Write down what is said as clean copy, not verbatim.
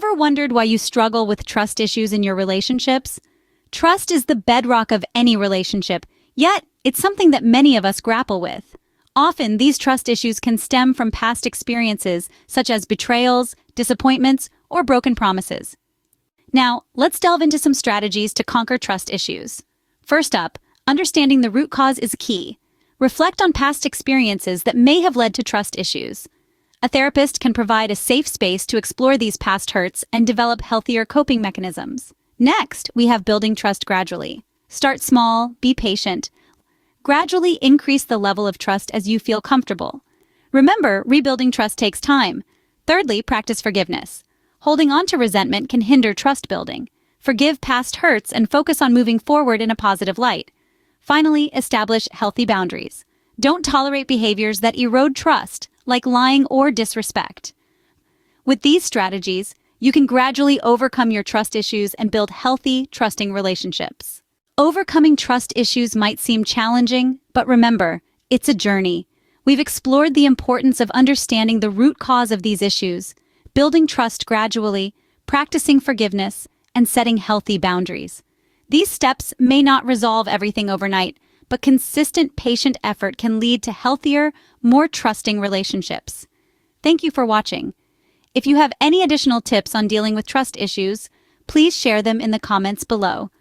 Ever wondered why you struggle with trust issues in your relationships? Trust is the bedrock of any relationship, yet it's something that many of us grapple with. Often, these trust issues can stem from past experiences such as betrayals, disappointments, or broken promises. Now, let's delve into some strategies to conquer trust issues. First up, understanding the root cause is key. Reflect on past experiences that may have led to trust issues. A therapist can provide a safe space to explore these past hurts and develop healthier coping mechanisms. Next, we have building trust gradually. Start small, be patient. Gradually increase the level of trust as you feel comfortable. Remember, rebuilding trust takes time. Thirdly, practice forgiveness. Holding on to resentment can hinder trust building. Forgive past hurts and focus on moving forward in a positive light. Finally, establish healthy boundaries. Don't tolerate behaviors that erode trust, like lying or disrespect. With these strategies, you can gradually overcome your trust issues and build healthy, trusting relationships. Overcoming trust issues might seem challenging, but remember, it's a journey. We've explored the importance of understanding the root cause of these issues, building trust gradually, practicing forgiveness, and setting healthy boundaries. These steps may not resolve everything overnight, but consistent, patient effort can lead to healthier, more trusting relationships. Thank you for watching. If you have any additional tips on dealing with trust issues, please share them in the comments below.